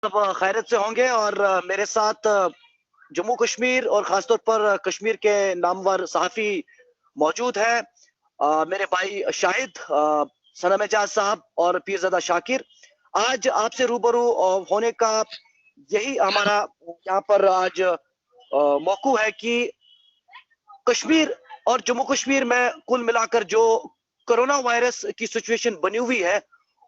सब खैरियत से होंगे और मेरे साथ जम्मू कश्मीर और खासतौर पर कश्मीर के नामवर सहाफ़ी मौजूद हैं। मेरे भाई शाहिद, सनम एजाज साहब और पीरज़ादा शाकिर। आज आपसे रूबरू होने का यही हमारा यहाँ पर आज मौक़ू है कि कश्मीर और जम्मू कश्मीर में कुल मिलाकर जो कोरोना वायरस की सिचुएशन बनी हुई है,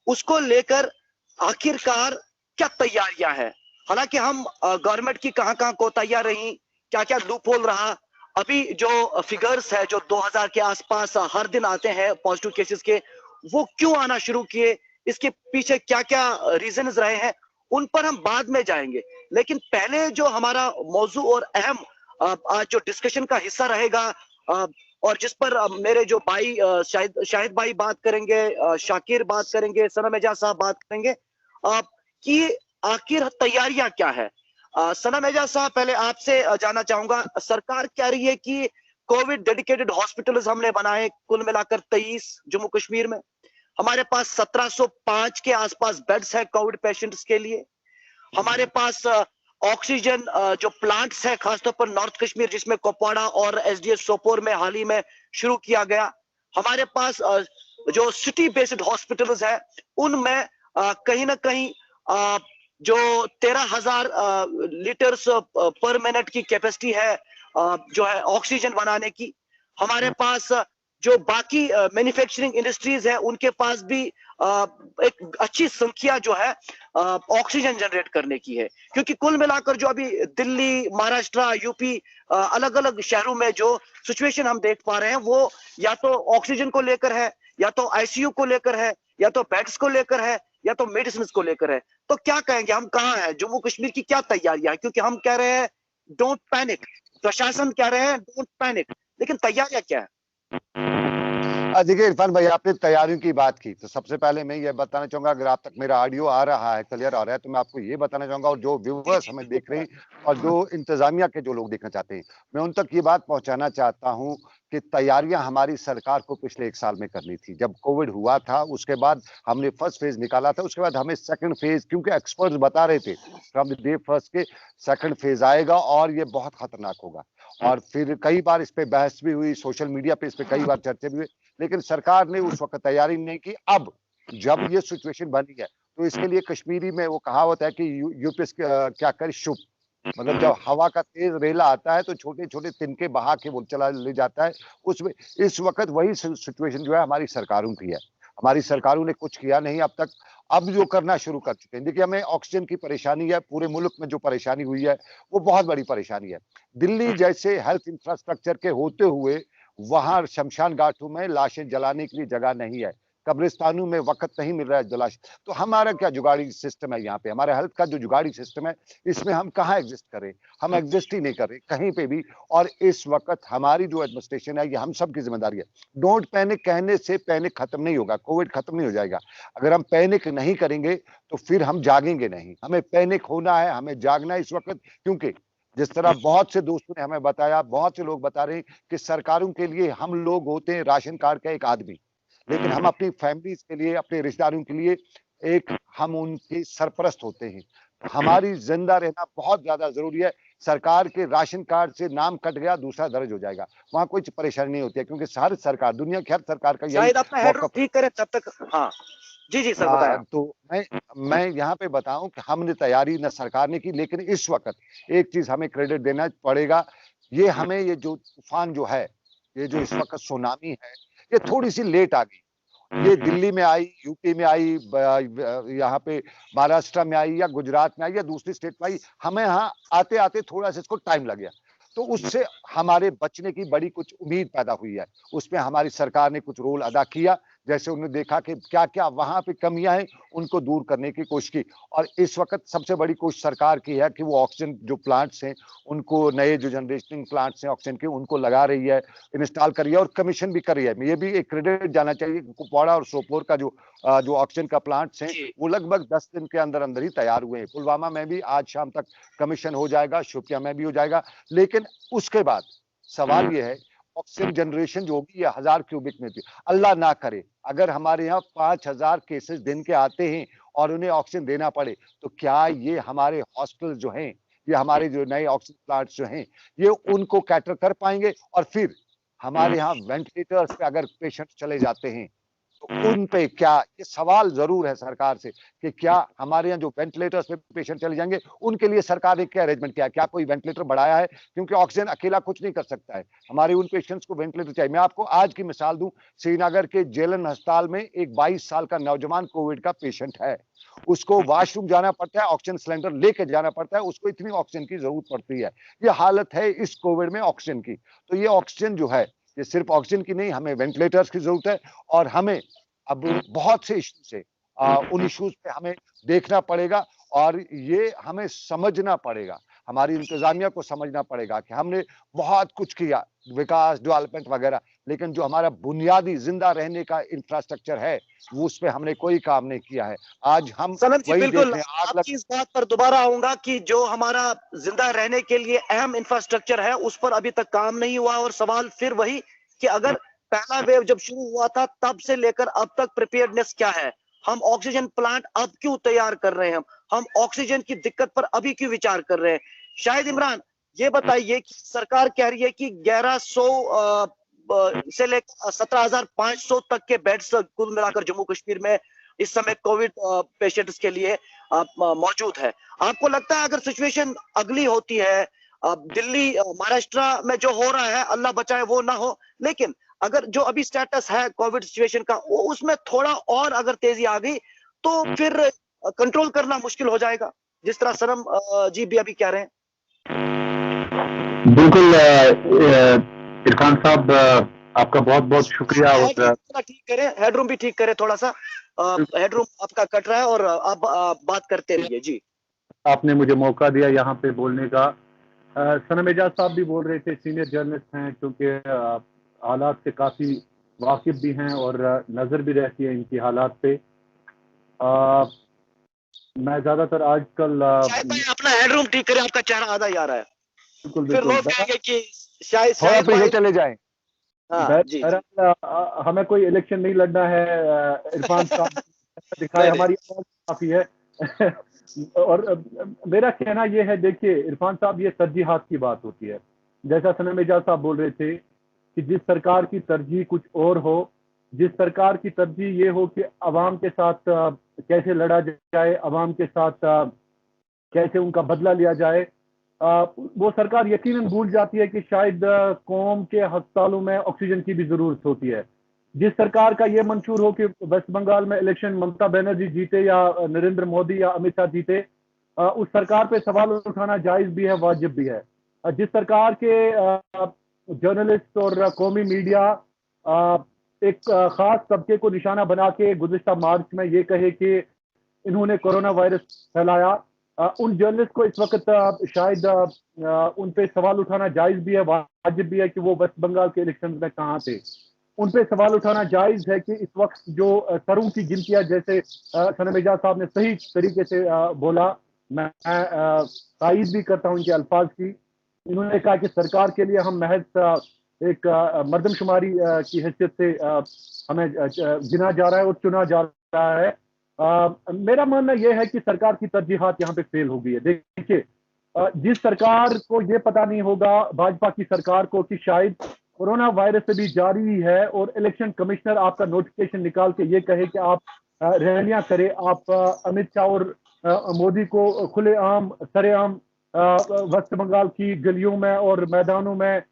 उसको लेकर आखिरकार क्या तैयारियां हैं। हालांकि हम गवर्नमेंट की कहां-कहां कोताहियां रही, क्या-क्या लूपहोल रहा। अभी जो फिगर्स है जो 2000 के आसपास हर दिन आते हैं पॉजिटिव केसेस के, वो क्यों आना शुरू किए, इसके पीछे क्या-क्या रीजंस रहे हैं, उन पर हम बाद में जाएंगे। लेकिन पहले जो हमारा मौजू और अहम आज जो डिस्कशन का हिस्सा रहेगा, और जिस पर मेरे जो भाई शाहिद शाहिद भाई बात करेंगे, शाकिर बात करेंगे, सनम एजाज साहब बात करेंगे कि आखिर तैयारियां क्या है। सनम एजाज साहब, पहले आपसे जानना चाहूंगा, सरकार कह रही है कि कोविड डेडिकेटेड हॉस्पिटल्स हमने बनाए कुल मिलाकर 23 जम्मू कश्मीर में। हमारे पास 1705 के आसपास बेड्स है कोविड पेशेंट्स के लिए। हमारे पास ऑक्सीजन जो प्लांट्स है खासतौर पर नॉर्थ कश्मीर, जिसमें कुपवाड़ा और एसडीएस सोपोर में हाल ही में शुरू किया गया। हमारे पास जो सिटी बेस्ड हॉस्पिटल्स है, उनमें कहीं ना कहीं जो 13,000 लीटर्स पर मिनट की कैपेसिटी है जो है ऑक्सीजन बनाने की। हमारे पास जो बाकी मैन्युफैक्चरिंग इंडस्ट्रीज है, उनके पास भी एक अच्छी संख्या जो है ऑक्सीजन जनरेट करने की है। क्योंकि कुल मिलाकर जो अभी दिल्ली, महाराष्ट्र, यूपी, अलग अलग शहरों में जो सिचुएशन हम देख पा रहे हैं, वो या तो ऑक्सीजन को लेकर है, या तो आईसीयू को लेकर है, या तो बेड्स को लेकर है, या तो मेडिसिन को लेकर है। तो क्या कहेंगे, हम कहाँ हैं, जम्मू कश्मीर की क्या तैयारियां हैं? क्योंकि हम कह रहे हैं डोंट पैनिक, प्रशासन कह रहे हैं डोंट पैनिक, लेकिन तैयारियां क्या है? देखिए इरफान भाई, आपने तैयारियों की बात की, तो सबसे पहले मैं ये बताना चाहूंगा, अगर आप तक मेरा ऑडियो आ रहा है, क्लियर आ रहा है, तो मैं आपको ये बताना चाहूंगा, और जो व्यूवर्स हमें देख रहे हैं और जो इंतजामिया के जो लोग देखना चाहते हैं, मैं उन तक ये बात पहुंचाना चाहता हूं कि तैयारियां हमारी सरकार को पिछले 1 साल में करनी थी। जब कोविड हुआ था, उसके बाद हमने फर्स्ट फेज निकाला था, उसके बाद हमें सेकंड फेज, क्योंकि एक्सपर्ट्स बता रहे थे फ्रॉम द डे फर्स्ट के सेकंड फेज आएगा और ये बहुत खतरनाक होगा। और फिर कई बार इस पे बहस भी हुई, सोशल मीडिया पे इस पे कई बार चर्चा भी हुई, लेकिन सरकार ने उस वक्त तैयारी नहीं की। अब जब ये सिचुएशन बनी है, तो इसके लिए कश्मीरी में वो कहावत है कि यूपिस क्या करे शुभ, मतलब जब हवा का तेज रेला आता है तो छोटे छोटे तिनके बहा के वो चला ले जाता है। उसमें इस वक्त वही सिचुएशन जो है हमारी सरकारों की है। हमारी सरकारों ने कुछ किया नहीं अब तक, अब जो करना शुरू कर चुके हैं। देखिए, हमें ऑक्सीजन की परेशानी है, पूरे मुल्क में जो परेशानी हुई है वो बहुत बड़ी परेशानी है। दिल्ली जैसे हेल्थ इंफ्रास्ट्रक्चर के होते हुए वहां शमशान घाटों में लाशें जलाने के लिए जगह नहीं है, कब्रिस्तानों में वक्त नहीं मिल रहा है जलाश। तो हमारा क्या जुगाड़ी सिस्टम है यहाँ पे, हमारा हेल्थ का जो जुगाड़ी सिस्टम है, इसमें हम कहाँ एग्जिस्ट करें? हम एग्जिस्ट ही नहीं कर रहे कहीं पे भी। और इस वक्त हमारी जो एडमिनिस्ट्रेशन है, ये हम सब की जिम्मेदारी है। डोंट पैनिक कहने से पैनिक खत्म नहीं होगा, कोविड खत्म नहीं हो जाएगा। अगर हम पैनिक नहीं करेंगे तो फिर हम जागेंगे नहीं। हमें पैनिक होना है, हमें जागना है इस वक्त, क्योंकि जिस तरह बहुत से दोस्तों ने हमें बताया, बहुत से लोग बता रहे हैं कि सरकारों के लिए हम लोग होते हैं राशन कार्ड का एक आदमी, लेकिन हम अपनी फैमिलीज के लिए, अपने रिश्तेदारों के लिए एक हम उनके सरपरस्त होते हैं। हमारी जिंदा रहना बहुत ज्यादा जरूरी है। सरकार के राशन कार्ड से नाम कट गया, दूसरा दर्ज हो जाएगा, वहां कोई परेशानी नहीं होती है, क्योंकि हर सरकार, दुनिया की हर सरकार का यही शायद अपना हेडरूम मौका। ठीक करें तब तक। हाँ जी जी सर, बताया। तो मैं यहाँ पे बताऊं कि हमने तैयारी न सरकार ने की, लेकिन इस वक्त एक चीज हमें क्रेडिट देना पड़ेगा। ये हमें, ये जो तूफान जो है, ये जो इस वक्त सुनामी है, ये थोड़ी सी लेट आ गई। ये दिल्ली में आई, यूपी में आई, यहाँ पे महाराष्ट्र में आई, या गुजरात में आई, या दूसरी स्टेट में आई, हमें यहाँ आते आते थोड़ा सा इसको टाइम लग गया। तो उससे हमारे बचने की बड़ी कुछ उम्मीद पैदा हुई है। उसमें हमारी सरकार ने कुछ रोल अदा किया, जैसे उन्होंने देखा कि क्या क्या वहां पे कमियां हैं, उनको दूर करने की कोशिश की। और इस वक्त सबसे बड़ी कोशिश सरकार की है कि वो ऑक्सीजन जो प्लांट्स हैं, उनको, नए जो जनरेटिंग प्लांट्स हैं ऑक्सीजन के, उनको लगा रही है, इंस्टॉल कर रही है और कमीशन भी कर रही है। ये भी एक क्रेडिट जाना चाहिए। कुपवाड़ा और सोपोर का जो ऑक्सीजन का प्लांट्स हैं, वो लगभग 10 दिन के अंदर अंदर ही तैयार हुए हैं। पुलवामा में भी आज शाम तक कमीशन हो जाएगा, शोपियां में भी हो जाएगा। लेकिन उसके बाद सवाल ये है, ऑक्सीजन जनरेशन जो होगी ये 1000 क्यूबिक में थी। अल्लाह ना करे अगर हमारे यहाँ 5000 केसेस दिन के आते हैं और उन्हें ऑक्सीजन देना पड़े, तो क्या ये हमारे हॉस्पिटल जो हैं, ये हमारे जो नए ऑक्सीजन प्लांट्स जो हैं, ये उनको कैटर कर पाएंगे? और फिर हमारे यहाँ वेंटिलेटर्स पे अगर पेशेंट चले जाते हैं, तो उन पे क्या, ये सवाल जरूर है सरकार से कि क्या हमारे यहाँ जो वेंटिलेटर्स पे पेशेंट चले जाएंगे, उनके लिए सरकार ने क्या अरेंजमेंट किया है? क्या कोई वेंटिलेटर बढ़ाया है? क्योंकि ऑक्सीजन अकेला कुछ नहीं कर सकता है, हमारे उन पेशेंट्स को वेंटिलेटर चाहिए। मैं आपको आज की मिसाल दूं, श्रीनगर के जेलन अस्पताल में एक 22 साल का नौजवान कोविड का पेशेंट है, उसको वॉशरूम जाना पड़ता है, ऑक्सीजन सिलेंडर लेके जाना पड़ता है, उसको इतनी ऑक्सीजन की जरूरत पड़ती है। ये हालत है इस कोविड में ऑक्सीजन की। तो ये ऑक्सीजन जो है, ये सिर्फ ऑक्सीजन की नहीं, हमें वेंटिलेटर्स की जरूरत है, और हमें अब बहुत से इश्यूज है, उन इश्यूज पे हमें देखना पड़ेगा, और ये हमें समझना पड़ेगा, हमारी इंतजामिया को समझना पड़ेगा कि हमने बहुत कुछ किया, विकास, डेवलपमेंट वगैरह, लेकिन जो हमारा बुनियादी जिंदा रहने का इंफ्रास्ट्रक्चर है, वो उस पे हमने कोई काम नहीं किया है। आज हम सनम जी वही देख बिल्कुल, रहे हैं, आग लग। आपकी इस बात पर दोबारा आऊंगा कि जो हमारा जिंदा रहने के लिए अहम इंफ्रास्ट्रक्चर है उस पर अभी तक काम नहीं हुआ, और सवाल फिर वही कि अगर पहला वेव जब शुरू हुआ था तब से लेकर अब तक प्रिपेयर्डनेस क्या है? हम ऑक्सीजन प्लांट अब क्यों तैयार कर रहे हैं? हम ऑक्सीजन की दिक्कत पर अभी क्यों विचार कर रहे हैं? शायद इमरान ये बताइए कि सरकार कह रही है कि 1100 से लेकर 17,500 तक के बेड्स कुल मिलाकर जम्मू कश्मीर में इस समय कोविड पेशेंट्स के लिए मौजूद है। आपको लगता है अगर सिचुएशन अगली होती है, दिल्ली महाराष्ट्र में जो हो रहा है अल्लाह बचाए वो ना हो, लेकिन अगर जो अभी स्टेटस है कोविड सिचुएशन का वो उसमें थोड़ा और अगर तेजी आ गई तो फिर कंट्रोल करना मुश्किल हो जाएगा, जिस तरह सनम जी भी अभी कह रहे हैं? बिल्कुल इरफान साहब, आपका बहुत बहुत शुक्रिया। और ठीक करें, हेडरूम भी ठीक करें थोड़ा सा, हेडरूम आपका कट रहा है और आप बात करते रहिए जी। आपने मुझे मौका दिया यहाँ पे बोलने का। सनम एजाज साहब भी बोल रहे थे, सीनियर जर्नलिस्ट हैं, क्योंकि हालात से काफ़ी वाकिफ भी हैं और नज़र भी रहती है इनकी हालात पे। मैं ज़्यादातर आजकल शायद भाई अपना हेडरूम ठीक करें, आपका चेहरा आधा ही आ रहा है, बिल्कुल फिर लोग बिल्कुल कहेंगे कि शायद थोड़ा पीछे भाई चले जाएं। हाँ जी जी। हमें कोई इलेक्शन नहीं लड़ना है। इरफान साहब दिखाए हमारी आवाज काफी है। और मेरा कहना यह है, देखिए इरफान साहब, ये तरजीहात की बात होती है। जैसा सनम एजाज साहब बोल रहे थे कि जिस सरकार की तरजीह कुछ और हो, जिस सरकार की तरजीह ये हो कि अवाम के साथ कैसे लड़ा जाए, अवाम के साथ कैसे उनका बदला लिया जाए, वो सरकार यकीनन भूल जाती है कि शायद कौम के अस्पतालों में ऑक्सीजन की भी जरूरत होती है। जिस सरकार का ये मंशूर हो कि वेस्ट बंगाल में इलेक्शन ममता बनर्जी जीते या नरेंद्र मोदी या अमित शाह जीते, उस सरकार पे सवाल उठाना जायज भी है, वाजिब भी है। जिस सरकार के जर्नलिस्ट और कौमी मीडिया एक खास तबके को निशाना बना के गुज़िश्ता मार्च में ये कहे कि इन्होंने कोरोना वायरस फैलाया, उन जर्नलिस्ट को इस वक्त शायद उन पे सवाल उठाना जायज भी है, वाजिब भी है कि वो वेस्ट बंगाल के इलेक्शन में कहाँ थे। उन पे सवाल उठाना जायज है कि इस वक्त जो सरों की गिनतियां, जैसे सनम एजाज साहब ने सही तरीके से बोला, मैं तायद भी करता हूं इनके अल्फाज की। इन्होंने कहा कि सरकार के लिए हम महज एक मर्दमशुमारी की हैसियत से हमें गिना जा रहा है और चुना जा रहा है। मेरा मानना यह है कि सरकार की तरजीहात यहाँ पे फेल हो गई है। देखिए, जिस सरकार को ये पता नहीं होगा, भाजपा की सरकार को, कि शायद कोरोना वायरस से भी जारी है और इलेक्शन कमिश्नर आपका नोटिफिकेशन निकाल के ये कहे कि आप रैलियां करें, आप अमित शाह और मोदी को खुलेआम सरेआम वेस्ट बंगाल की गलियों में और मैदानों में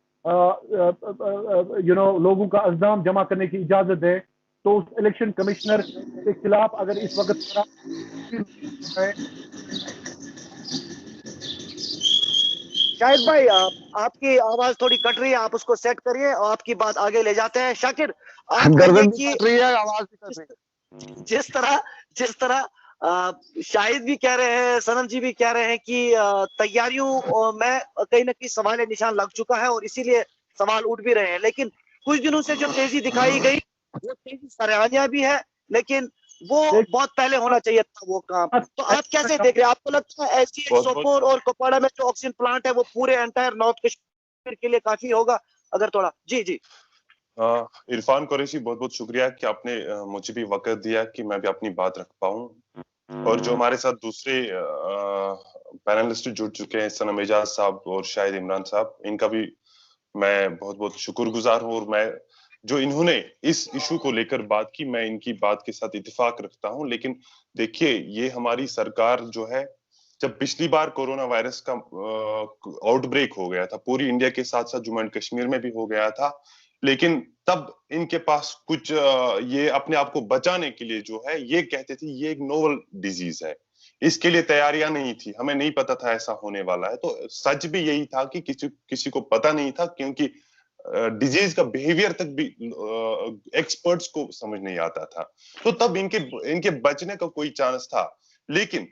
लोगों का अज़्दाम जमा करने की इजाजत दें, तो उस इलेक्शन कमिश्नर के खिलाफ अगर इस वक्त शाहिद भाई आपकी आवाज थोड़ी कट रही है, आप उसको सेट करिए और आपकी बात आगे ले जाते हैं। शाकिर, आप गर्दन भी कट रही है, आवाज भी कट रही है। जिस तरह शाहिद भी कह रहे हैं, सनम जी भी कह रहे हैं कि तैयारियों में कहीं ना कहीं सवाल निशान लग चुका है और इसीलिए सवाल उठ भी रहे हैं, लेकिन कुछ दिनों से जो तेजी दिखाई गई वो तेजी सराहनीय भी है, लेकिन वो बहुत पहले होना चाहिए था वो काम। तो आप कैसे देख रहे हैं? आपको लगता है SGH सोपोर और कुपवाड़ा में जो ऑक्सीजन प्लांट है वो पूरे एंटायर नॉर्थ कश्मीर के लिए काफी होगा? अगर थोड़ा जी जी। इरफान कुरैशी, बहुत बहुत शुक्रिया कि आपने मुझे भी वक्त दिया कि मैं भी अपनी बात रख पाऊं। और जो हमारे साथ दूसरे पैनलिस्ट जुड़ चुके हैं, सनम एजाज साहब और शाहिद इमरान साहब, इनका भी मैं बहुत बहुत शुक्रगुजार हूँ। और मैं जो इन्होंने इस इशू को लेकर बात की, मैं इनकी बात के साथ इत्तेफाक रखता हूँ। लेकिन देखिए, ये हमारी सरकार जो है, जब पिछली बार कोरोना वायरस का आउटब्रेक हो गया था, पूरी इंडिया के साथ साथ जम्मू एंड कश्मीर में भी हो गया था, लेकिन तब इनके पास कुछ ये अपने आप को बचाने के लिए जो है, ये कहते थे ये एक नोवल डिजीज है, इसके लिए तैयारियां नहीं थी, हमें नहीं पता था ऐसा होने वाला है। तो सच भी यही था कि किसी को पता नहीं था, क्योंकि डिजीज का बिहेवियर तक भी एक्सपर्ट्स को समझ नहीं आता था। तो तब इनके बचने का कोई चांस था। लेकिन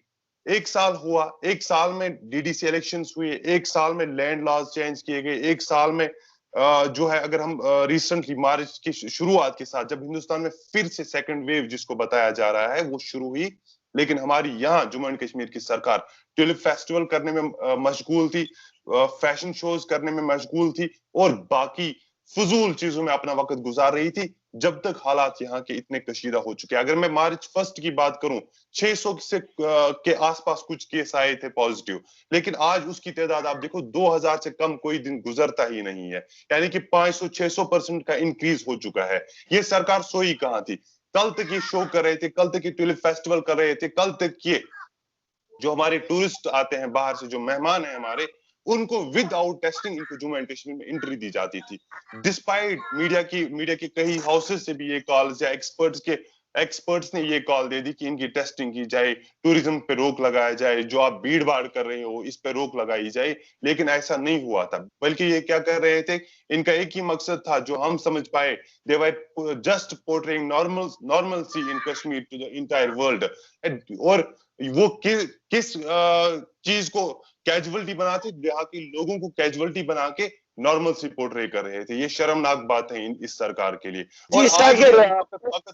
एक साल हुआ, एक साल में डीडीसी इलेक्शंस हुए, एक साल में लैंड लॉज चेंज किए गए, एक साल में जो है, अगर हम रिसेंटली मार्च की शुरुआत के साथ जब हिंदुस्तान में फिर से सेकंड वेव जिसको बताया जा रहा है वो शुरू हुई, लेकिन हमारी यहाँ जम्मू एंड कश्मीर की सरकार ट्यूलिप फेस्टिवल करने में मशगूल थी, फैशन शोज करने में मशगूल थी और बाकी फजूल चीजों में अपना वक्त गुजार रही थी, जब तक हालात यहाँ के इतने कशीदा हो चुके। अगर मैं मार्च 1 की बात करूं, 600 से के आसपास कुछ केस आए थे पॉजिटिव, लेकिन आज उसकी तादाद आप देखो 2000 से कम कोई दिन गुजरता ही नहीं है, यानी कि 500-600% का इंक्रीज हो चुका है। ये सरकार सोई कहां थी? कल तक ये शो कर रहे थे, कल तक ये ट्यूलिप फेस्टिवल कर रहे थे, कल तक ये जो हमारे टूरिस्ट आते हैं बाहर से, जो मेहमान हैं हमारे, उनको विदाउट टेस्टिंग इनको जम्मू एंड कश्मीर में एंट्री दी जाती थी। डिस्पाइट मीडिया के कई हाउसेस से भी ये कॉल्स या एक्सपर्ट्स ने ये कॉल दे दी कि इनकी टेस्टिंग की जाए, टूरिज्म पे रोक लगाया जाए, जो आप भीड़ भाड़ कर रहे हो इस पे रोक लगाई जाए, लेकिन ऐसा नहीं हुआ था। बल्कि ये क्या कर रहे थे, इनका एक ही मकसद था जो हम समझ पाए, they were just portraying normalcy in Kashmir to the entire world. और वो किस चीज को कैजुअलिटी बनाते, यहाँ के लोगों को कैजुअलिटी बना के नॉर्मल सी पोर्ट्रे कर रहे थे। ये शर्मनाक बात है इस सरकार के लिए। जी शाकिर,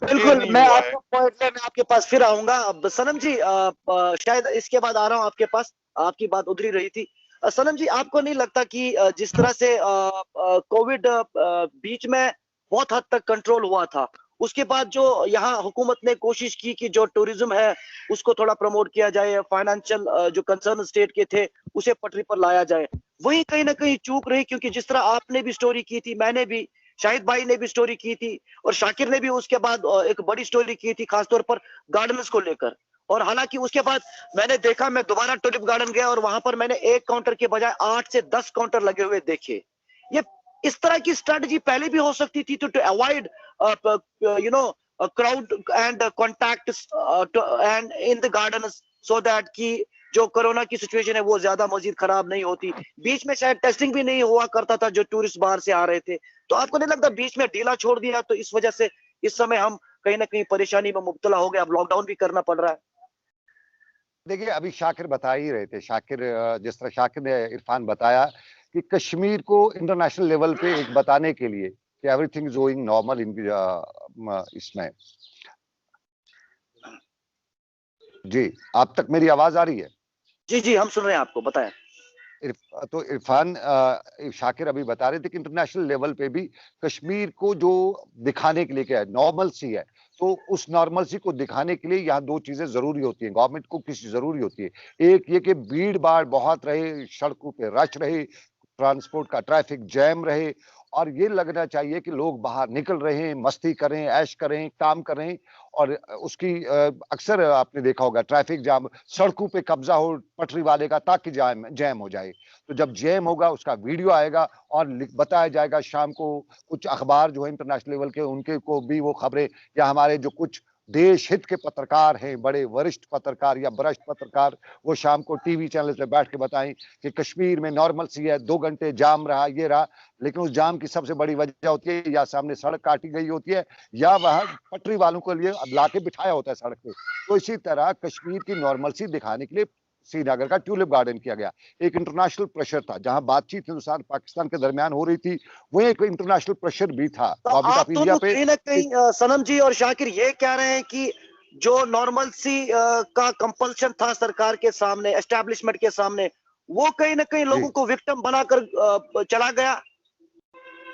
बिल्कुल मैं आपको पॉइंट लेने आपके पास फिर आऊंगा। अब सनम जी, शायद इसके बाद आ रहा हूं आपके पास, आपकी बात उधरी रही थी। सनम जी, आपको नहीं लगता कि जिस तरह से कोविड बीच में बहुत हद तक कंट्रोल हुआ था, उसके बाद जो यहाँ हुकूमत ने कोशिश की कि जो टूरिज्म है उसको थोड़ा प्रमोट किया जाए, फाइनेंशियल जो कंसर्न स्टेट के थे उसे पटरी पर लाया जाए, वही कहीं ना कहीं चूक रही? क्योंकि जिस तरह आपने भी स्टोरी की थी, मैंने भी, शाहिद भाई ने भी स्टोरी की थी और शाकिर ने भी उसके बाद एक बड़ी स्टोरी की थी, खासतौर पर गार्डन्स को लेकर। और हालांकि उसके बाद मैंने देखा, मैं दोबारा टुलिप गार्डन गया और वहां पर मैंने एक काउंटर के बजाय 8 से 10 काउंटर लगे हुए देखे। ये इस तरह की स्ट्रेटजी पहले भी हो सकती थी, to avoid crowd and contacts and in the gardens, so that कि जो कोरोना की सिचुएशन है वो ज्यादा मजीद खराब नहीं होती। बीच में शायद टेस्टिंग भी नहीं हुआ करता था जो टूरिस्ट बाहर से आ रहे थे। तो आपको नहीं लगता बीच में ढीला छोड़ दिया तो इस वजह से इस समय हम कहीं ना कहीं परेशानी में मुब्तला हो गए, अब लॉकडाउन भी करना पड़ रहा है? देखिए, अभी शाकिर बता ही रहे थे, जिस तरह शाकिर ने इरफान बताया कि कश्मीर को इंटरनेशनल लेवल पे एक बताने के लिए कि एवरीथिंग इज गोइंग नॉर्मल इन इसमें। जी, आप तक मेरी आवाज आ रही है? जी जी, हम सुन रहे हैं आपको, बताएं। तो इरफान, शाकिर अभी बता रहे थे कि इंटरनेशनल लेवल पे भी कश्मीर को जो दिखाने के लिए क्या है, नॉर्मल सी है, तो उस नॉर्मल सी को दिखाने के लिए यहाँ दो चीजें जरूरी होती हैं, गवर्नमेंट को किसी जरूरी होती है। एक ये कि भीड़ भाड़ बहुत रहे, सड़कों पे रश रहे, ट्रांसपोर्ट का ट्रैफिक जैम रहे, और ये लगना चाहिए कि लोग बाहर निकल रहे हैं, मस्ती करें, ऐश करें, काम करें। और उसकी अक्सर आपने देखा होगा ट्रैफिक जाम, सड़कों पे कब्जा हो पटरी वाले का ताकि जैम हो जाए। तो जब जैम होगा उसका वीडियो आएगा और बताया जाएगा शाम को, कुछ अखबार जो है इंटरनेशनल लेवल के उनके को भी वो खबरें, या हमारे जो कुछ देश हित के पत्रकार हैं, बड़े वरिष्ठ पत्रकार या भ्रष्ट पत्रकार, वो शाम को टीवी चैनल पे बैठ के बताएं कि कश्मीर में नॉर्मल सी है, 2 घंटे जाम रहा, ये रहा। लेकिन उस जाम की सबसे बड़ी वजह होती है या सामने सड़क काटी गई होती है या वहां पटरी वालों के लिए लाके बिठाया होता है सड़क पे। तो इसी तरह कश्मीर की नॉर्मल सी दिखाने के लिए श्रीनगर का ट्यूलिप गार्डन किया गया। एक इंटरनेशनल प्रेशर था, जहां बातचीत हिंदुस्तान पाकिस्तान के दरमियान हो रही थी, वो एक इंटरनेशनल प्रेशर भी था। तो आप दोनों कहीं ना कहीं, सनम जी और शाकिर, ये कह रहे हैं कि जो नॉर्मल सी का कंपल्शन था सरकार के सामने, एस्टैब्लिशमेंट के सामने, वो कहीं ना कहीं लोगों को विक्टिम बनाकर चला गया?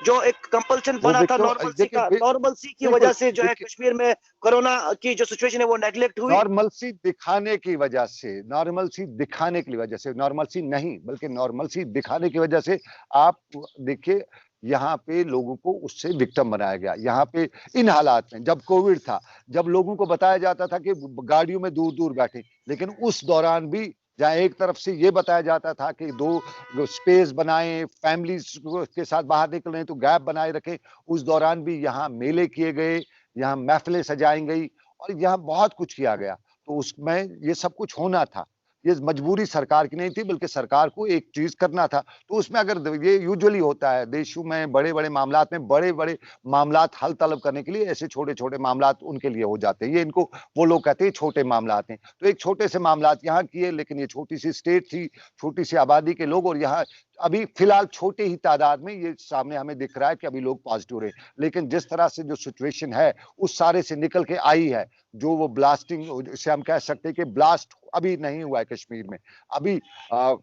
जो एक कंपल्शन वो बना था देखिए नॉर्मलसी की बिल्कुल वजह से जो है देखिए कश्मीर में कोरोना की जो सिचुएशन है वो नेग्लेक्ट हुई। नॉर्मलसी दिखाने की वजह से, नॉर्मलसी दिखाने की वजह से, नॉर्मलसी नहीं बल्कि नॉर्मलसी दिखाने की वजह से आप देखिए यहाँ पे लोगों को उससे विक्टिम बनाया गया। यहाँ पे इन हालात में जब कोविड था, जब लोगों को बताया जाता था कि गाड़ियों में दूर-दूर बैठे, लेकिन उस दौरान भी जहाँ एक तरफ से ये बताया जाता था कि 2 स्पेस बनाएं, फैमिलीज के साथ बाहर निकल रहे हैं तो गैप बनाए रखें, उस दौरान भी यहाँ मेले किए गए, यहाँ महफिलें सजाई गई और यहाँ बहुत कुछ किया गया। तो उसमें ये सब कुछ होना था। ये मजबूरी सरकार की नहीं थी बल्कि सरकार को एक चीज़ करना था। तो उसमें अगर ये यूजुअली होता है देशों में बड़े-बड़े मामलात में बड़े-बड़े मामलात हल तलब करने के लिए ऐसे छोटे-छोटे मामलात उनके लिए हो जाते हैं। ये इनको वो लोग कहते हैं छोटे मामलात हैं। तो एक छोटे से मामलात यहाँ किए लेकिन ये छोटी-सी स्टेट थी, छोटी-सी आबादी के लोग और यहाँ अभी फिलहाल छोटे ही तादाद में ये सामने हमें दिख रहा है कि अभी लोग पॉजिटिव रहे। लेकिन जिस तरह से जो सिचुएशन है उस सारे से निकल के आई है, जो वो ब्लास्टिंग इसे हम कह सकते हैं कि ब्लास्ट अभी नहीं हुआ है कश्मीर में। अभी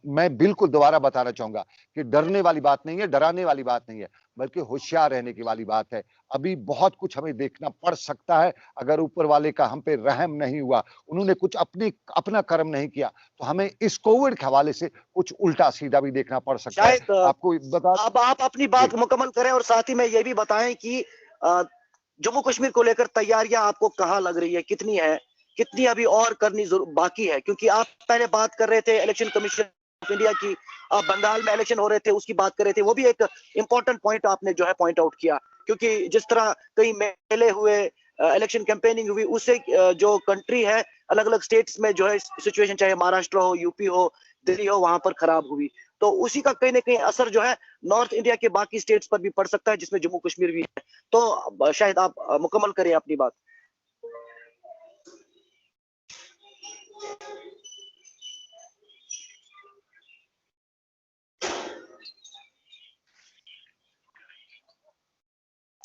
मैं बिल्कुल दोबारा बताना चाहूँगा कि डरने वाली बात नहीं है, डराने वाली बात नहीं है, बल्कि होशियार रहने की वाली बात है। अभी बहुत कुछ हमें देखना पड़ सकता है अगर ऊपर वाले का हम पे रहम नहीं हुआ, उन्होंने कुछ अपना कर्म नहीं किया, तो हमें इस कोविड के हवाले से कुछ उल्टा-सीधा भी देखना पड़ सकता है। शायद आपको बता अब आप अपनी जी। बात मुकम्मल करें और साथ ही में ये भी बताएं कि जम्मू कश्मीर को लेकर तैयारियां आपको कहाँ लग रही है, कितनी है, कितनी अभी और करनी बाकी है? क्योंकि आप पहले बात कर रहे थे इलेक्शन कमीशन ऑफ इंडिया की, बंगाल में इलेक्शन हो रहे थे उसकी बात कर रहे थे, वो भी एक इंपॉर्टेंट पॉइंट आपने जो है पॉइंट आउट किया, क्योंकि जिस तरह कई मेले हुए, इलेक्शन कैंपेनिंग हुई, उससे जो कंट्री है अलग अलग स्टेट्स में जो है सिचुएशन, चाहे महाराष्ट्र हो, यूपी हो, दिल्ली हो, वहां पर खराब हुई। तो उसी का कहीं ना कहीं असर जो है नॉर्थ इंडिया के बाकी स्टेट्स पर भी पड़ सकता है, जिसमें जम्मू कश्मीर भी है। तो शायद आप मुकम्मल करें अपनी बात।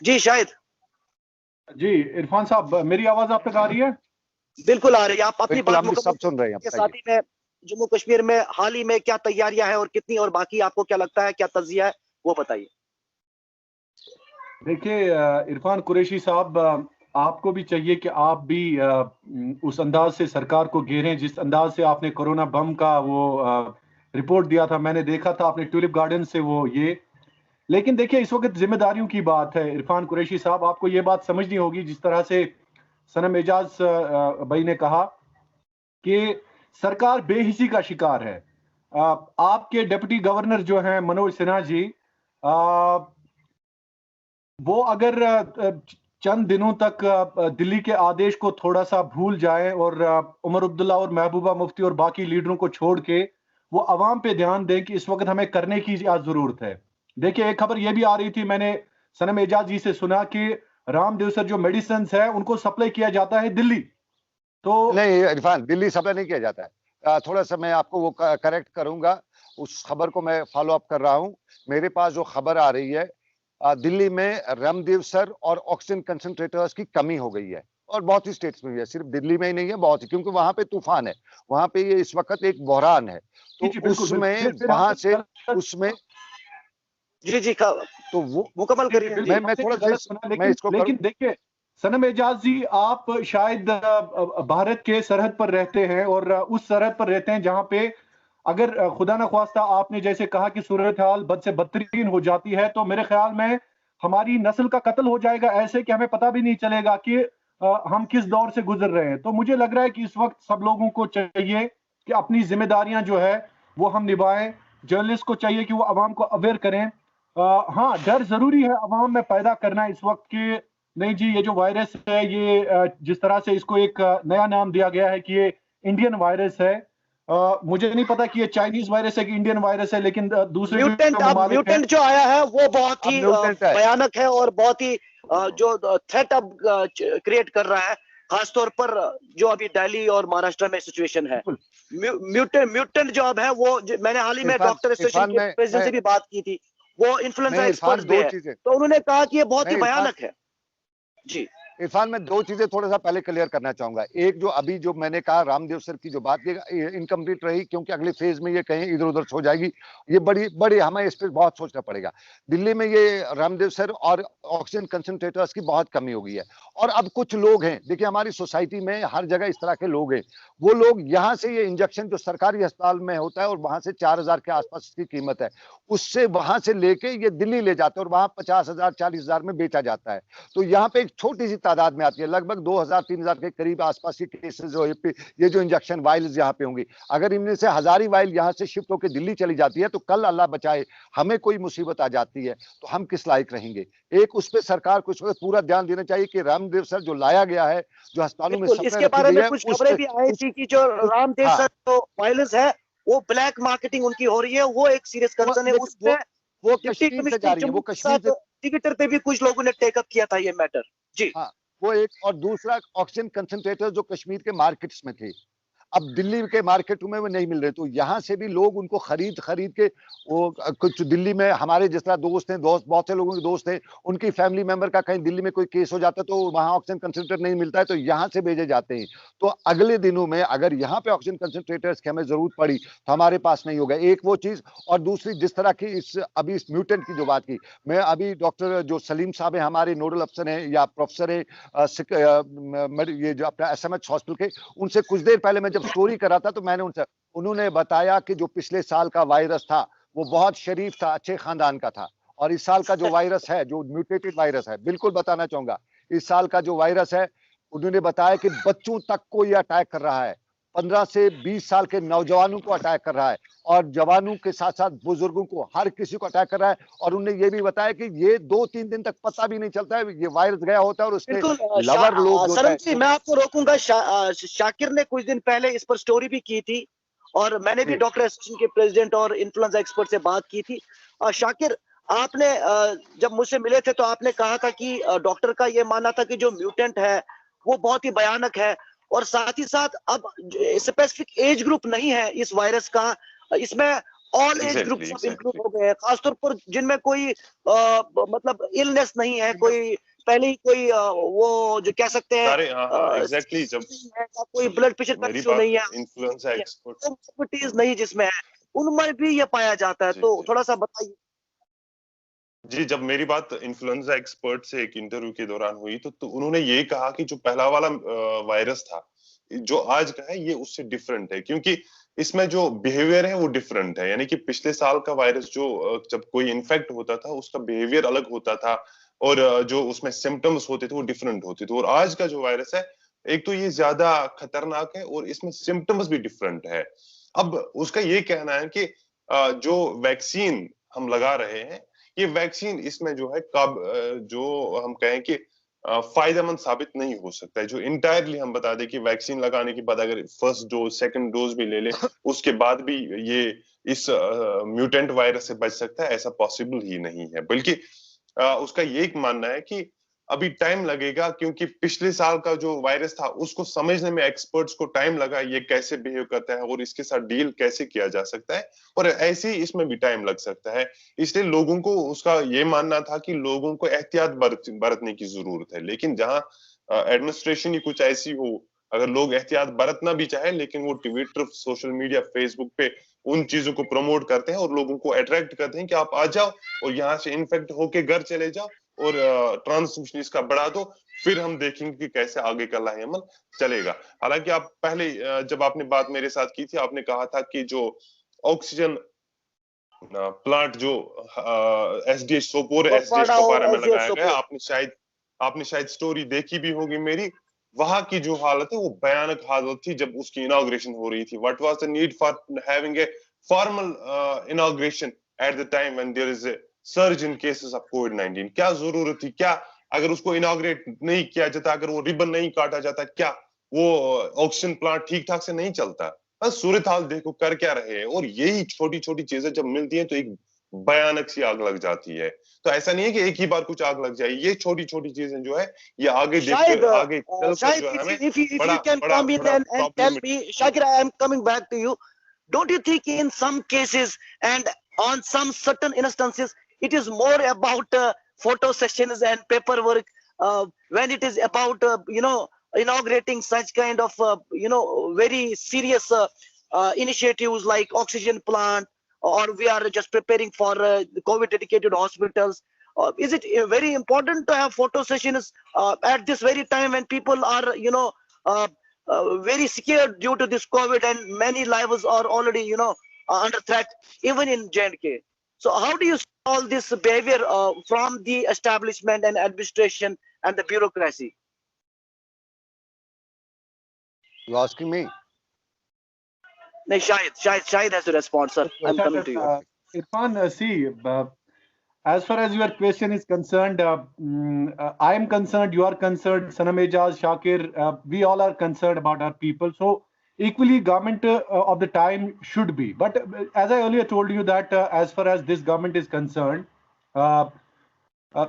जी शायद। जी इरफान साहब, मेरी आवाज आप तक आ रही है? बिल्कुल आ रही है, आप अपनी बिल्कुल बात हम भी मुकम्मल सब सुन रहे हैं, के बताइए। साथ ही में जम्मू कश्मीर में हाल ही में क्या तैयारियां हैं और कितनी, और बाकी आपको क्या लगता है, क्या तज्जिया है, वो बताइए। देखिए इरफान कुरैशी साहब, आपको भी चाहिए कि आप भी उस अंदाज से सरकार को घेरें जिस अंदाज से आपने कोरोना बम का वो रिपोर्ट दिया था। मैंने देखा था आपने ट्यूलिप गार्डन से वो ये। लेकिन देखिए इस वक्त जिम्मेदारियों की बात है इरफान कुरैशी साहब, आपको ये बात समझनी होगी जिस तरह से सनम एजाज भाई ने कहा कि सरकार बेहिसी का शिकार है। आपके डिप्टी गवर्नर जो हैं मनोज सिन्हा जी, वो अगर चंद दिनों तक दिल्ली के आदेश को थोड़ा सा भूल जाएं और उमर अब्दुल्ला और महबूबा मुफ्ती और बाकी लीडरों को छोड़ के वो अवाम पे ध्यान दें कि इस वक्त हमें करने की क्या जरूरत है। देखिए एक खबर ये भी आ रही थी, मैंने सनम एजाज जी से सुना कि रामदेव सर जो मेडिसिन है उनको सप्लाई किया जाता है दिल्ली। तो नहीं इरफान, दिल्ली सप्लाई नहीं किया जाता है। थोड़ा सा मैं आपको वो करेक्ट करूंगा, उस खबर को मैं फॉलो अप कर रहा हूं। मेरे पास जो खबर आ रही है दिल्ली में रामदेव सर और ऑक्सीजन कंसंट्रेटर्स की कमी हो गई है और बहुत ही स्टेट्स में भी है, सिर्फ दिल्ली में ही नहीं है, बहुत ही, क्योंकि वहां पे तूफान है, वहां पे ये इस वक्त एक बहरान है। तो जी, बिल्कुल, उसमें फिर वहां आपने से गलत उसमें जी जी तो वो मुकम्मल जी, करिए। बिल्कुल, मैं आपने थोड़ा गलत सा सुना, मैं इसको करूं। लेकिन देखिए सनम एजाज जी, आप शायद भारत के सरहद पर रहते हैं और उस सरहद पर रहते हैं जहां पे अगर खुदा न ख्वास्ता आपने जैसे कहा कि सूरत हाल बद से बदतरीन हो जाती है, तो मेरे ख्याल में हमारी नस्ल का कत्ल हो जाएगा ऐसे कि हमें पता भी नहीं चलेगा कि हम किस दौर से गुजर रहे हैं। तो मुझे लग रहा है कि इस वक्त सब लोगों को चाहिए कि अपनी जिम्मेदारियां जो है वो हम निभाएं। जर्नलिस्ट को चाहिए कि वो आवाम को अवेयर करें। हाँ, डर जरूरी है आवाम में पैदा करना इस वक्त कि नहीं जी ये जो वायरस है ये जिस तरह से इसको एक नया नाम दिया गया है कि ये इंडियन वायरस है। मुझे नहीं पता कि ये चाइनीज वायरस है कि इंडियन वायरस है, लेकिन दूसरे म्यूटेंट, जो अब ममालिक हैं म्यूटेंट जो आया है वो बहुत अब ही म्यूटेंट है। भयानक है और बहुत ही जो थ्रेट अब क्रिएट कर रहा है, खासतौर पर जो अभी दिल्ली और महाराष्ट्र में सिचुएशन है। बिल्कुल म्यूटेंट जो अब है वो मैंने हाल ही में इरफान डॉक्टर एसोसिएशन इरफान के प्रेसिडेंट से भी बात की थी, वो इन्फ्लुएंजा नहीं एक्सपर्ट्स इरफान भी दो है, चीजें तो उन्होंने कहा कि ये बहुत ही नहीं इरफान भयानक है। जी इरफान, मैं दो चीजें थोड़ा सा पहले क्लियर करना चाहूंगा। एक, जो अभी जो मैंने कहा रामदेव सर की जो बात इनकम्प्लीट रही, क्योंकि अगले फेज में ये कहीं इधर उधर हो जाएगी। ये बड़ी बड़ी हमें इस पर बहुत सोचना पड़ेगा। दिल्ली में ये रामदेव सर और ऑक्सीजन कंसंट्रेटर्स की बहुत कमी हो गई है। और अब कुछ लोग हैं, देखिए हमारी सोसाइटी में हर जगह इस तरह के लोग हैं। वो लोग यहाँ से ये इंजेक्शन जो सरकारी अस्पताल में होता है और वहां से 4,000 के आसपास इसकी कीमत है, उससे वहां से लेके ये दिल्ली ले जाते हैं और वहां 50,000 40,000 में बेचा जाता है। तो यहाँ पे एक छोटी सी तादाद में आती है, लगभग 2,000-3,000 के करीब आसपास की केसेस जो ये जो इंजेक्शन वाइल्स यहाँ पे होंगी। अगर इनमें से 1,000 ही वाइल यहाँ से शिफ्ट होकर दिल्ली चली जाती है, तो कल अल्लाह बचाए हमें कोई मुसीबत आ जाती है, तो हम किस लायक रहेंगे? एक उस पर सरकार को पूरा ध्यान देना चाहिए कि रामदेव सर जो लाया गया है, जो अस्पतालों में इसके बारे में कुछ खबरें भी आई थी कि जो रामदेव सर जो वायलेंस है वो ब्लैक मार्केटिंग उनकी हो रही है, वो एक सीरियस कंसर्न है। उसमें वो कश्मीर से जा रही है, वो कश्मीर से ट्विटर पे भी कुछ लोगों ने टेकअप किया था ये मैटर जी। हाँ, वो एक, और दूसरा ऑक्सीजन कंसंट्रेटर जो कश्मीर के मार्केट्स में थे, अब दिल्ली के मार्केट में वो नहीं मिल रहे, तो यहाँ से भी लोग उनको खरीद के, वो कुछ दिल्ली में हमारे जिस तरह दोस्त हैं, बहुत से लोगों के दोस्त हैं, उनकी फैमिली मेंबर का कहीं दिल्ली में कोई केस हो जाता है तो वहाँ ऑक्सीजन कंसंट्रेटर नहीं मिलता है, तो यहाँ से भेजे जाते हैं। तो अगले दिनों में अगर यहाँ पे ऑक्सीजन कंसंट्रेटर्स की हमें जरूरत पड़ी तो हमारे पास नहीं होगा। एक वो चीज, और दूसरी जिस तरह की अभी इस म्यूटेंट की जो बात की, मैं अभी डॉक्टर जो सलीम साहब है, हमारे नोडल अफसर है या प्रोफेसर है ये जो अपना SMH हॉस्पिटल के, उनसे कुछ देर पहले मैं जब स्टोरी कर रहा था तो मैंने उन्होंने बताया कि जो पिछले साल का वायरस था वो बहुत शरीफ था, अच्छे खानदान का था, और इस साल का जो वायरस है, जो म्यूटेटेड वायरस है, बिल्कुल बताना चाहूंगा, इस साल का जो वायरस है, उन्होंने बताया कि बच्चों तक को ये अटैक कर रहा है, 15 से 20 साल के नौजवानों को अटैक कर रहा है, और जवानों के साथ साथ बुजुर्गों को, हर किसी को अटैक कर रहा है। और उन्होंने ये भी बताया कि ये 2-3 दिन तक पता भी नहीं चलता है, ये वायरस गया होता है और उसके लवर लोग सरम जी, मैं आपको रोकूंगा। शाकिर ने कुछ दिन पहले इस पर स्टोरी भी की थी, और मैंने भी डॉक्टर एसोसिएशन के प्रेसिडेंट और इन्फ्लुएंजा एक्सपर्ट से बात की थी। शाकिर, आपने जब मुझसे मिले थे तो आपने कहा था कि डॉक्टर का ये मानना था कि जो म्यूटेंट है वो बहुत ही भयानक है, और साथ ही साथ अब स्पेसिफिक एज ग्रुप नहीं है इस वायरस का, इसमें ऑल एज ग्रुप इंक्लूड हो गए हैं, खासतौर पर जिनमें कोई मतलब इलनेस नहीं है, कोई पहले ही कोई वो जो कह सकते हैं एग्जैक्टली, जब कोई ब्लड प्रेशर का इशू नहीं है, इन्फ्लुएंजा एक्सपर्ट नहीं जिसमें है, उनमें भी ये पाया जाता है। तो थोड़ा सा बताइए जी। जब मेरी बात इन्फ्लुएंजा एक्सपर्ट से एक इंटरव्यू के दौरान हुई तो उन्होंने ये कहा कि जो पहला वाला वायरस था, जो आज का है, ये उससे डिफरेंट है, क्योंकि इसमें जो बिहेवियर है वो डिफरेंट है। यानी कि पिछले साल का वायरस जो जब कोई इन्फेक्ट होता था उसका बिहेवियर अलग होता था, और जो उसमें सिम्टम्स होते थे वो डिफरेंट होते थे। और आज का जो वायरस है, एक तो ये ज्यादा खतरनाक है और इसमें सिम्टम्स भी डिफरेंट है। अब उसका ये कहना है कि जो वैक्सीन हम लगा रहे हैं, ये वैक्सीन इसमें जो है जो हम कहें कि फायदेमंद साबित नहीं हो सकता है। जो इंटायरली हम बता दें कि वैक्सीन लगाने के बाद अगर फर्स्ट डोज सेकंड डोज भी ले ले, उसके बाद भी ये इस म्यूटेंट वायरस से बच सकता है, ऐसा पॉसिबल ही नहीं है। बल्कि उसका ये मानना है कि अभी टाइम लगेगा, क्योंकि पिछले साल का जो वायरस था उसको समझने में एक्सपर्ट्स को टाइम लगा, ये कैसे बिहेव करता है और इसके साथ डील कैसे किया जा सकता है, और ऐसे ही इसमें भी टाइम लग सकता है। इसलिए लोगों को, उसका ये मानना था कि लोगों को एहतियात बरतने की जरूरत है। लेकिन जहां एडमिनिस्ट्रेशन ही कुछ ऐसी हो, अगर लोग एहतियात बरतना भी चाहे लेकिन वो ट्विटर, सोशल मीडिया, फेसबुक पे उन चीजों को प्रमोट करते हैं और लोगों को अट्रैक्ट करते हैं कि आप आ जाओ और यहाँ से इन्फेक्ट होके घर चले जाओ और ट्रांसमिशन इसका बढ़ा दो, फिर हम देखेंगे कि कैसे आगे का लाहेअमल चलेगा। हालांकि आप पहले जब आपने बात मेरे साथ की थी, आपने कहा था कि जो ऑक्सीजन प्लांट जो SDH सोपोर SDH दोबारा में लगाया गया, आपने शायद स्टोरी देखी भी होगी मेरी। वहां की जो हालत है वो भयानक हालत थी जब उसकी इनॉग्रेशन हो रही थी। What was the need for having a formal inauguration at the time when there is a surge in cases of कोविड-19? क्या जरूरत थी? क्या अगर उसको इनॉग्रेट नहीं किया जाता, अगर वो रिबन नहीं काटा जाता, क्या वो ऑक्सीजन प्लांट ठीक ठाक से नहीं चलता? बस सूरत हाल देखो कर क्या रहे हैं। और यही छोटी छोटी चीजें जब मिलती हैं तो एक भयानक सी आग लग जाती है। तो ऐसा नहीं है कि एक ही बार कुछ आग लग जाए, ये छोटी छोटी चीजें जो है ये आगे देखकर आगे चलकर जो है हमें Shakir, I am coming back to you. Don't you think in some cases and on some certain instances it is more about photo sessions and paperwork when it is about inaugurating such kind of very serious initiatives like oxygen plant, or we are just preparing for the COVID dedicated hospitals. Is it very important to have photo sessions at this very time when people are very scared due to this COVID, and many lives are already under threat even in J&K? So how do you see all this behavior from the establishment and administration and the bureaucracy? You asking me? No, Shahid has to respond, sir. I'm coming to you. Irfan, see, as far as your question is concerned, I am concerned, you are concerned, Sanam Ejaz, Shakir, we all are concerned about our people. So equally, government of the time should be. But as I earlier told you that as far as this government is concerned,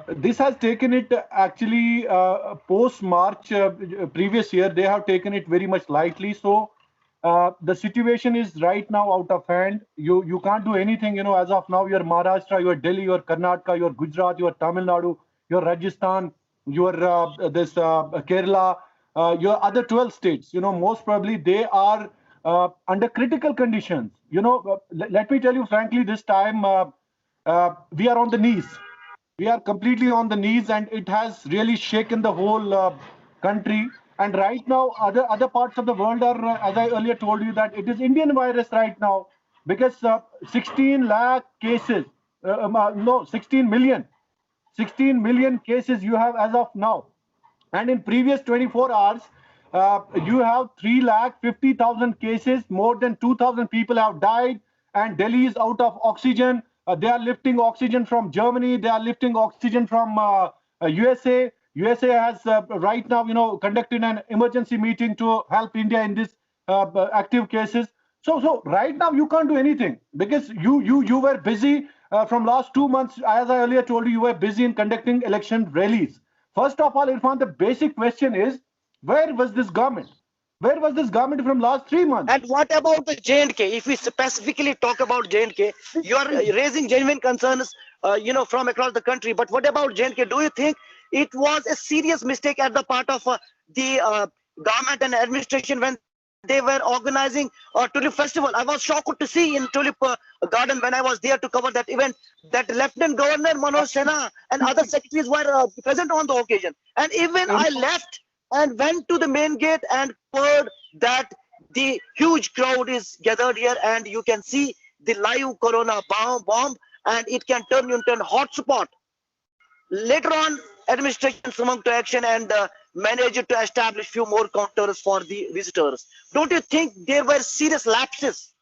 this has taken it actually post-March previous year, they have taken it very much lightly. So the situation is right now out of hand. You can't do anything, as of now. You're Maharashtra, you're Delhi, you're Karnataka, you're Gujarat, you're Tamil Nadu, you're Rajasthan, you're Kerala, your other 12 states. Most probably they are under critical conditions. Let me tell you frankly, this time we are on the knees. We are completely on the knees, and it has really shaken the whole country. And right now, other parts of the world are, as I earlier told you, that it is Indian virus right now, because 16 lakh cases, 16 million cases you have as of now. And in previous 24 hours, you have 3,50,000 cases, more than 2,000 people have died, and Delhi is out of oxygen. They are lifting oxygen from Germany, they are lifting oxygen from USA. USA has right now, conducted an emergency meeting to help India in this active cases. So right now you can't do anything, because you were busy from last 2 months. As I earlier told you, you were busy in conducting election rallies. First of all, Irfan, the basic question is, where was this government? Where was this government from last 3 months? And what about the J&K? If we specifically talk about J&K, you are raising genuine concerns, from across the country. But what about J&K? Do you think it was a serious mistake at the part of the government and administration when they were organizing a Tulip Festival? I was shocked to see in Tulip Garden, when I was there to cover that event, that Lieutenant Governor Manoj Sinha and other secretaries were present on the occasion. And even I left and went to the main gate and heard that the huge crowd is gathered here, and you can see the live corona bomb, and it can turn into a hot spot. Later on, administration swung to action and managed to establish few more counters for the visitors. Don't you think there were serious lapses?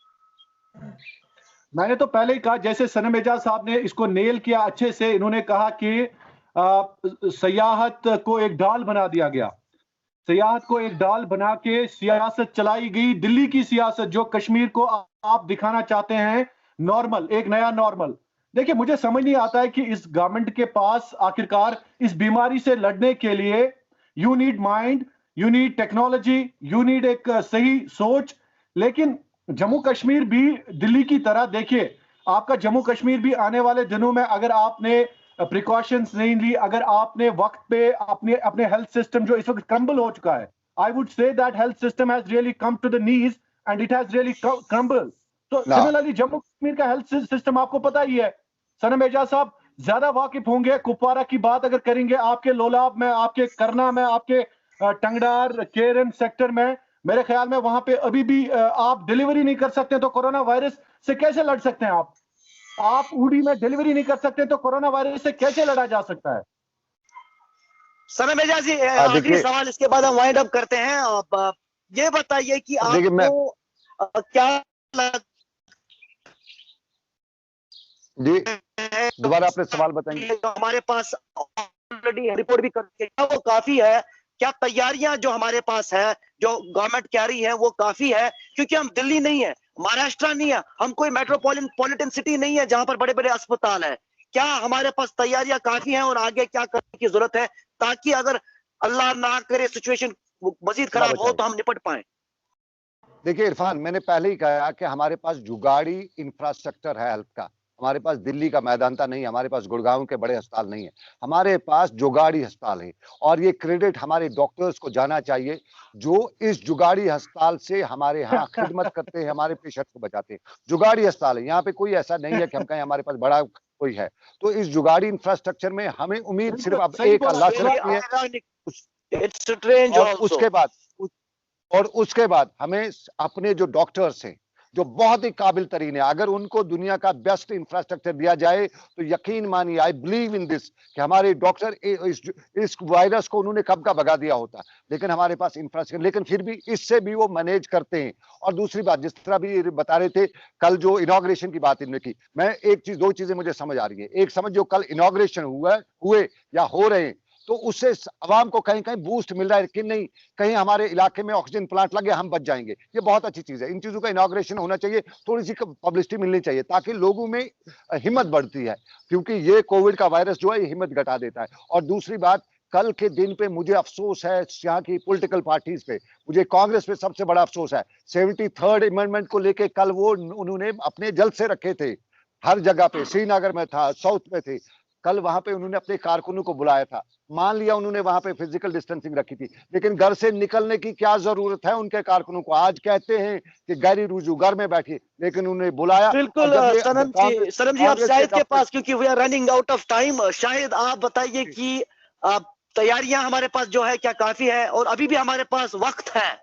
मैंने तो पहले ही कहा, जैसे सनम एजाज साहब ने इसको nail किया अच्छे से. इन्होंने कहा कि सियाहत को एक ढाल बना दिया गया. सियाहत को एक ढाल बना के सियासत चलाई गई, दिल्ली की सियासत, जो कश्मीर को आप दिखाना चाहते हैं नॉर्मल, एक नया नॉर्मल. देखिए, मुझे समझ नहीं आता है कि इस गवर्नमेंट के पास आखिरकार इस बीमारी से लड़ने के लिए you need mind, you need technology, you need एक सही सोच. लेकिन जम्मू कश्मीर भी दिल्ली की तरह, देखिए आपका जम्मू कश्मीर भी आने वाले दिनों में, अगर आपने प्रिकॉशंस नहीं ली, अगर आपने वक्त पे अपने हेल्थ सिस्टम जो इस वक्त क्रम्बल हो चुका है, I would say that health system has really come to the knees and it has really crumble. तो सिमिलरली जम्मू कश्मीर का हेल्थ सिस्टम आपको पता ही है. सनम एजाज साहब ज्यादा वाकिफ होंगे. कुपवारा की बात अगर करेंगे, आपके लोलाब में, आपके करना में, आपके टंगडार केरन सेक्टर में, मेरे ख्याल में वहां पे अभी भी आप डिलीवरी नहीं कर सकते, तो कोरोना वायरस से कैसे लड़ सकते हैं आप उड़ी में डिलीवरी नहीं कर सकते, तो कोरोना वायरस से कैसे लड़ा जा सकता है? सनम एजाज जी, आखिरी सवाल, इसके बाद हम वाइंड अप करते हैं. अब ये बताइए कि आपको क्या जी, दोबारा अपने सवाल बताएंगे. हमारे पास ऑलरेडी रिपोर्ट भी करके क्या वो काफी है? क्या तैयारियां जो हमारे पास है, जो गवर्नमेंट कह रही है, वो काफी है? क्योंकि हम दिल्ली नहीं है, महाराष्ट्र नहीं है, हम कोई मेट्रोपॉलिटन सिटी नहीं है जहां पर बड़े बड़े अस्पताल है. क्या हमारे पास तैयारियां काफी हैं, और आगे क्या करने की जरूरत है, ताकि अगर अल्लाह ना करे सिचुएशन मजीद खराब हो तो हम निपट पाए? देखिए इरफान, मैंने पहले ही कहा कि हमारे पास जुगाड़ी इंफ्रास्ट्रक्चर है हेल्थ का. हमारे पास दिल्ली का मैदानता नहीं है, हमारे पास गुड़गांव के बड़े अस्पताल नहीं है, हमारे पास जुगाड़ी अस्पताल है। और ये क्रेडिट हमारे डॉक्टर्स को जाना चाहिए जो इस जुगाड़ी अस्पताल से हमारे यहाँ खिदमत करते हैं, हमारे पेशेंट को बचाते हैं। जुगाड़ी अस्पताल है, यहाँ पे कोई ऐसा नहीं है कि हम कहें हमारे पास बड़ा कोई है। तो इस जुगाड़ी इंफ्रास्ट्रक्चर में हमें उम्मीद सिर्फ अब सही एक बोला, अल्लाह से Very रखनी है। ironic. It's strange और also. उसके बाद हमें अपने जो डॉक्टर्स हैं, जो बहुत ही काबिल तरीन है, अगर उनको दुनिया का बेस्ट इंफ्रास्ट्रक्चर दिया जाए तो यकीन मानिए, आई बिलीव इन दिस, कि हमारे डॉक्टर इस वायरस को उन्होंने कब का भगा दिया होता। लेकिन हमारे पास इंफ्रास्ट्रक्चर, लेकिन फिर भी इससे भी वो मैनेज करते हैं। और दूसरी बात, जिस तरह भी बता रहे थे, कल जो इनॉग्रेशन की बात इन्होंने की, मैं एक चीज, दो चीजें मुझे समझ आ रही है। एक समझ, जो कल इनॉग्रेशन हुए या हो रहे हैं, तो उससे आवाम को कहीं कहीं बूस्ट मिल रहा है कि नहीं, कहीं हमारे इलाके में ऑक्सीजन प्लांट लगे, हम बच जाएंगे। ये बहुत अच्छी चीज है, इन चीजों का इनॉग्रेशन होना चाहिए, थोड़ी सी पब्लिसिटी मिलनी चाहिए ताकि लोगों में हिम्मत बढ़ती है, क्योंकि ये कोविड का वायरस जो है ये हिम्मत घटा देता है। और दूसरी बात, कल के दिन पे मुझे अफसोस है यहाँ की पॉलिटिकल पार्टीज पे, मुझे कांग्रेस पे सबसे बड़ा अफसोस है। 73rd अमेंडमेंट को लेके कल वो उन्होंने अपने जलसे रखे थे, हर जगह पे, श्रीनगर में था, साउथ में थे, कल वहां पे उन्होंने अपने कारकुनों को बुलाया था। मान लिया उन्होंने वहां पे फिजिकल डिस्टेंसिंग रखी थी, लेकिन घर से निकलने की क्या जरूरत है उनके कारकुनों को? आज कहते हैं कि गैरी रूजू घर में बैठिए, लेकिन उन्हें बुलाया। बिल्कुल सनम जी आप शाहिद के पास, क्योंकि we are running out of time, शायद आप बताइए कि तैयारियां हमारे पास जो है क्या काफी है, और अभी भी हमारे पास वक्त है,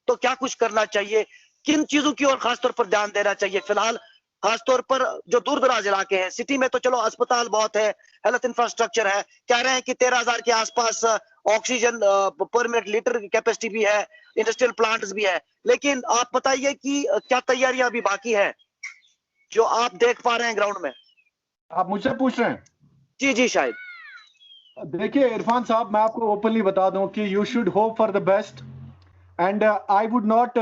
तो क्या कुछ करना चाहिए, किन चीजों की ओर खासतौर पर ध्यान देना चाहिए फिलहाल, खासतौर पर जो दूर दराज इलाके हैं। सिटी में तो चलो अस्पताल बहुत है, हेल्थ इंफ्रास्ट्रक्चर है, कह रहे हैं कि 13,000 के आसपास ऑक्सीजन पर मिनट लीटर की कैपेसिटी भी है, इंडस्ट्रियल प्लांट्स भी है, लेकिन आप बताइए कि क्या तैयारियां अभी बाकी है जो आप देख पा रहे हैं ग्राउंड में? आप मुझसे पूछ रहे हैं? जी जी शायद। देखिए इरफान साहब, मैं आपको ओपनली बता दूं कि you should hope for the best, and I would not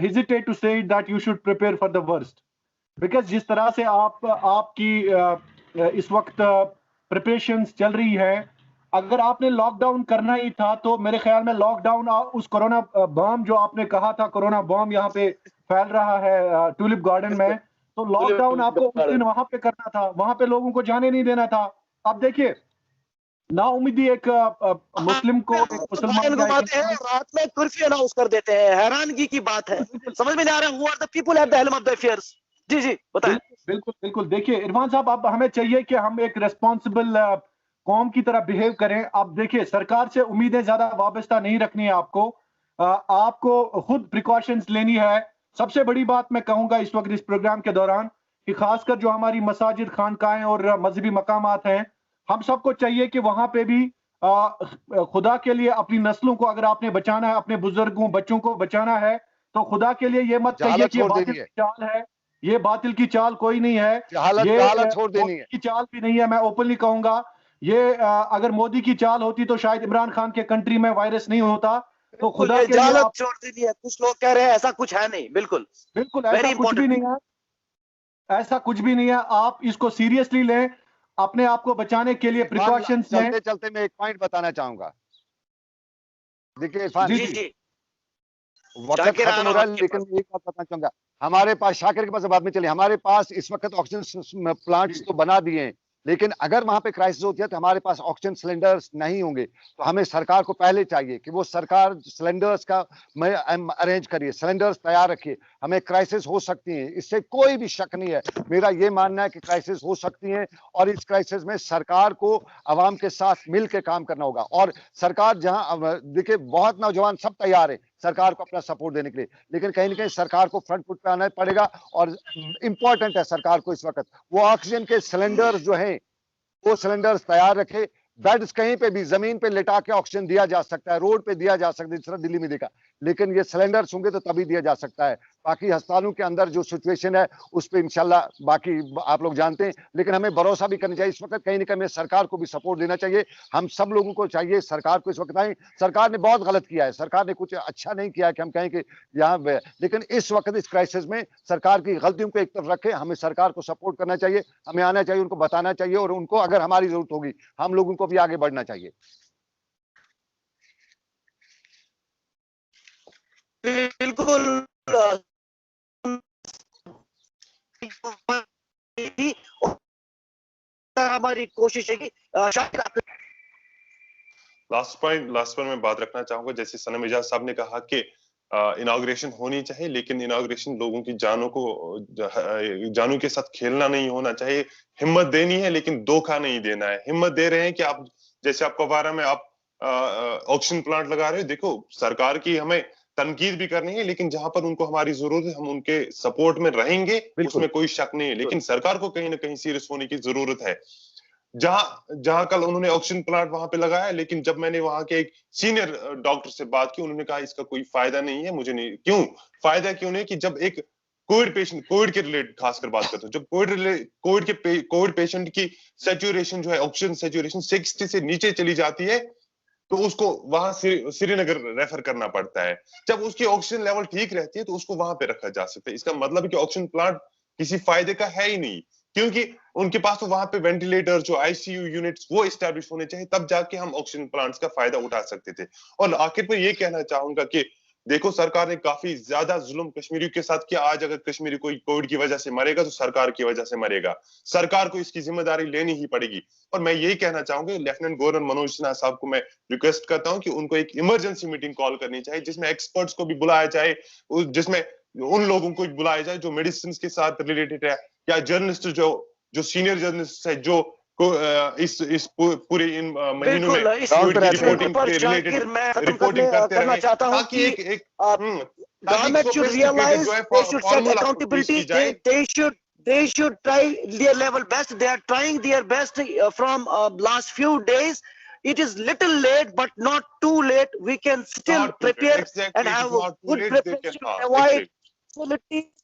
hesitate to say that you should prepare for the worst, because जिस तरह से आपकी इस वक्त प्रिपरेशंस चल रही है, अगर आपने लॉकडाउन करना ही था तो मेरे ख्याल में लॉकडाउन, उस कोरोना बम जो आपने कहा था, कोरोना बम यहाँ पे फैल रहा है टूलिप गार्डन में, तो लॉकडाउन आपको उस दिन वहां पे करना था, वहां पे लोगों को जाने नहीं देना था। अब देखिए, ना उम्मीदी एक मुस्लिम को, एक मुसलमान घुमाते हैं, रात में कर्फ्यू अनाउंस कर देते हैं, हैरानगी की बात है, समझ में नहीं आ रहा who are the people at the helm of the affairs. जी जी बताएं। बिल्कुल बिल्कुल। देखिए इरफान साहब, अब हमें चाहिए कि हम एक रिस्पॉन्सिबल कौम की तरह बिहेव करें। अब देखिए, सरकार से उम्मीदें ज्यादा वाबस्ता नहीं रखनी है आपको, आपको खुद प्रिकॉशंस लेनी है। सबसे बड़ी बात मैं कहूंगा इस वक्त इस प्रोग्राम के दौरान कि खासकर जो हमारी मसाजिद, खानकाएं और मजहबी मकामात हैं, हम सबको चाहिए कि वहां पे भी खुदा के लिए अपनी नस्लों को अगर आपने बचाना है, अपने बुजुर्गों बच्चों को बचाना है, तो खुदा के लिए ये मत कहिए कि ये बातिल की चाल है, ये बातिल की चाल कोई नहीं है, ये छोड़ देनी है की चाल भी नहीं है। मैं ओपनली कहूंगा, ये अगर मोदी की चाल होती तो शायद इमरान खान के कंट्री में वायरस नहीं होता। तो खुदा के लिए आप छोड़ देनी है। कुछ लोग कह रहे हैं ऐसा कुछ है नहीं। बिल्कुल बिल्कुल ऐसा कुछ भी नहीं है, ऐसा कुछ भी नहीं है। आप इसको सीरियसली लें, अपने आप को बचाने के लिए प्रिकॉशंस लें। चलते चलते मैं एक पॉइंट बताना चाहूंगा। देखिए इरफान जी जी, वक्त खत्म हो रहा है, लेकिन एक बात बताना चाहूंगा, हमारे पास, शाकिर के पास बाद में चलिए, हमारे पास इस वक्त ऑक्सीजन प्लांट्स तो बना दिए हैं, लेकिन अगर वहां पे क्राइसिस होती है तो हमारे पास ऑक्सीजन सिलेंडर्स नहीं होंगे। तो हमें सरकार को पहले चाहिए कि वो सरकार सिलेंडर्स का अरेंज करिए, सिलेंडर्स तैयार रखिए। हमें क्राइसिस हो सकती है, इससे कोई भी शक नहीं है। मेरा ये मानना है कि क्राइसिस हो सकती है, और इस क्राइसिस में सरकार को आवाम के साथ मिलकर काम करना होगा। और सरकार जहां, देखिए बहुत नौजवान सब तैयार है सरकार को अपना सपोर्ट देने के लिए, लेकिन कहीं ना कहीं सरकार को फ्रंट फुट पे आना पड़ेगा। और इंपॉर्टेंट है सरकार को इस वक्त वो ऑक्सीजन के सिलेंडर्स जो हैं वो सिलेंडर्स तैयार रखे। बेड्स कहीं पे भी जमीन पे लिटा के ऑक्सीजन दिया जा सकता है, रोड पे दिया जा सकता है, जिस तरह दिल्ली में देखा, लेकिन ये सिलेंडर्स होंगे तो तभी दिया जा सकता है। बाकी अस्पतालों के अंदर जो सिचुएशन है उस पर इंशाल्लाह बाकी आप लोग जानते हैं, लेकिन हमें भरोसा भी करना चाहिए। इस वक्त कहीं ना कहीं हमें सरकार को भी सपोर्ट देना चाहिए। हम सब लोगों को चाहिए सरकार को इस वक्त आए, सरकार ने बहुत गलत किया है, सरकार ने कुछ अच्छा नहीं किया कि हम कहें कि यहाँ, लेकिन इस वक्त इस क्राइसिस में सरकार की गलतियों को एक तरफ रखे, हमें सरकार को सपोर्ट करना चाहिए, हमें आना चाहिए, उनको बताना चाहिए, और उनको अगर हमारी जरूरत होगी हम लोगों को भी आगे बढ़ना चाहिए। बिल्कुल लगातार हमारी कोशिश है कि शायद लास्ट पॉइंट मैं बात रखना चाहूंगा, जैसे सनम एजाज साहब ने कहा कि इनॉग्रेशन होनी चाहिए, लेकिन इनॉग्रेशन लोगों की जानों के साथ खेलना नहीं होना चाहिए। हिम्मत देनी है लेकिन धोखा नहीं देना है। हिम्मत दे रहे हैं कि आप, जैसे आप कुपवारा में आप ऑक्सीजन प्लांट लगा रहे हो, देखो सरकार की हमें तनकीद भी करनी है, लेकिन जहां पर उनको हमारी जरूरत है हम उनके सपोर्ट में रहेंगे, उसमें कोई शक नहीं है। लेकिन सरकार को कहीं ना कहीं सीरियस होने की जरूरत है। जहां जहां कल उन्होंने ऑक्सीजन प्लांट वहां पे लगाया, लेकिन जब मैंने वहां के एक सीनियर डॉक्टर से बात की, उन्होंने कहा इसका कोई फायदा नहीं है। मुझे नहीं, क्यों फायदा क्यों नहीं, कि जब एक कोविड पेशेंट, कोविड के रिलेटेड खासकर बात करते हो, जब कोविड पेशेंट की सैचुरेशन जो है, ऑक्सीजन सैचुरेशन 60 से नीचे चली जाती है, तो उसको वहां श्रीनगर रेफर करना पड़ता है। जब उसकी ऑक्सीजन लेवल ठीक रहती है तो उसको वहां पे रखा जा सकता है। इसका मतलब है कि ऑक्सीजन प्लांट किसी फायदे का है ही नहीं, क्योंकि उनके पास तो वहां पे वेंटिलेटर, जो आईसीयू यूनिट्स, वो एस्टैब्लिश होने चाहिए, तब जाके हम ऑक्सीजन प्लांट्स का फायदा उठा सकते थे। और आखिर पर ये कहना चाहूंगा कि देखो, सरकार ने काफी ज्यादा जुल्म कश्मीरियों के साथ किया। आज अगर कश्मीरी कोई कोविड की वजह से मरेगा तो सरकार की वजह से मरेगा, सरकार को इसकी जिम्मेदारी लेनी ही पड़ेगी। और मैं यही कहना चाहूंगा, लेफ्टिनेंट गवर्नर मनोज सिन्हा साहब को मैं रिक्वेस्ट करता हूं कि उनको एक इमरजेंसी मीटिंग कॉल करनी चाहिए, जिसमें एक्सपर्ट्स को भी बुलाया जाए, जिसमें उन लोगों को बुलाया जाए जो मेडिसिन के साथ रिलेटेड है, या जर्नलिस्ट जो सीनियर जर्नलिस्ट है, जो इस पूरे इन महीनों में कोविड की रिपोर्टिंग के रिलेटेड रिपोर्टिंग करते रहे, ताकि एक government should realize they should set accountability. They should try their level best. They are trying their best from last few days. It is little late, but not too late. We can still prepare and have good preparation. Avoid facilities.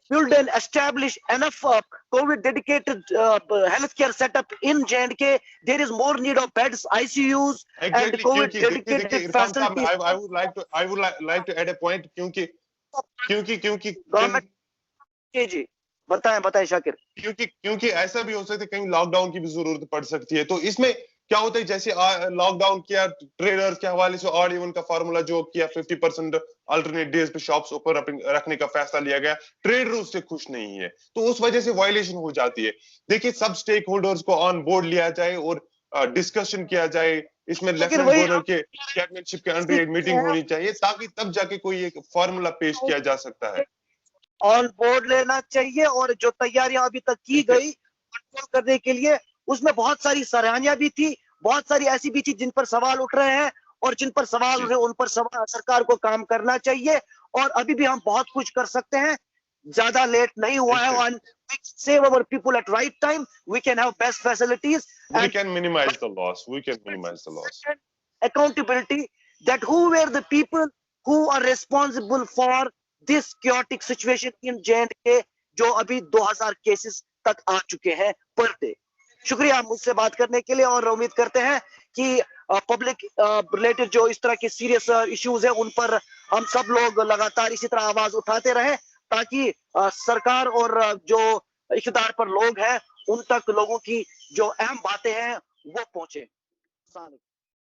Build and establish enough COVID dedicated healthcare setup in J&K. There is more need of beds, ICUs, and COVID dedicated facilities. I would like to add a point, क्योंकि government जी बताएं शाकिर, क्योंकि ऐसा भी हो सकता है कहीं lockdown की भी जरूरत पड़ सकती है। तो इसमें क्या होता है, जैसे लॉकडाउन किया, ट्रेडर्स के हवाले से ऑड इवन का फार्मूला जो किया, 50% अल्टरनेट डेज पे शॉप्स ओपन रखने का फैसला लिया गया, ट्रेडर उससे खुश नहीं है, तो उस वजह से वायलेशन हो जाती है। देखिए, सब स्टेक होल्डर्स को ऑन बोर्ड लिया जाए और डिस्कशन किया जाए। इसमें लेफ्टिनेंट गवर्नर के कैबिनेटशिप के अंडर एक मीटिंग होनी चाहिए, ताकि तब जाके कोई एक फार्मूला पेश किया जा सकता है। ऑन बोर्ड लेना चाहिए, और जो तैयारियां अभी तक की गई कंट्रोल करने के लिए, उसमें बहुत सारी सराहनीय भी थी, बहुत सारी ऐसी भी थी जिन पर सवाल उठ रहे हैं, और जिन पर सवाल उठ रहे हैं उन पर सरकार को काम करना चाहिए। और अभी भी हम बहुत कुछ कर सकते हैं, ज्यादा लेट नहीं हुआ है। and we can save our people at right time. We can have best facilities. We can minimize the loss. Accountability, that who were the people who are responsible for this chaotic situation in J&K, जो अभी 2000 cases तक आ चुके हैं per day. शुक्रिया मुझसे बात करने के लिए, और उम्मीद करते हैं कि पब्लिक रिलेटेड जो इस तरह के सीरियस इश्यूज हैं उन पर हम सब लोग लगातार इसी तरह आवाज उठाते रहें, ताकि सरकार और जो इख्तियार पर लोग हैं उन तक लोगों की जो अहम बातें हैं वो पहुंचे।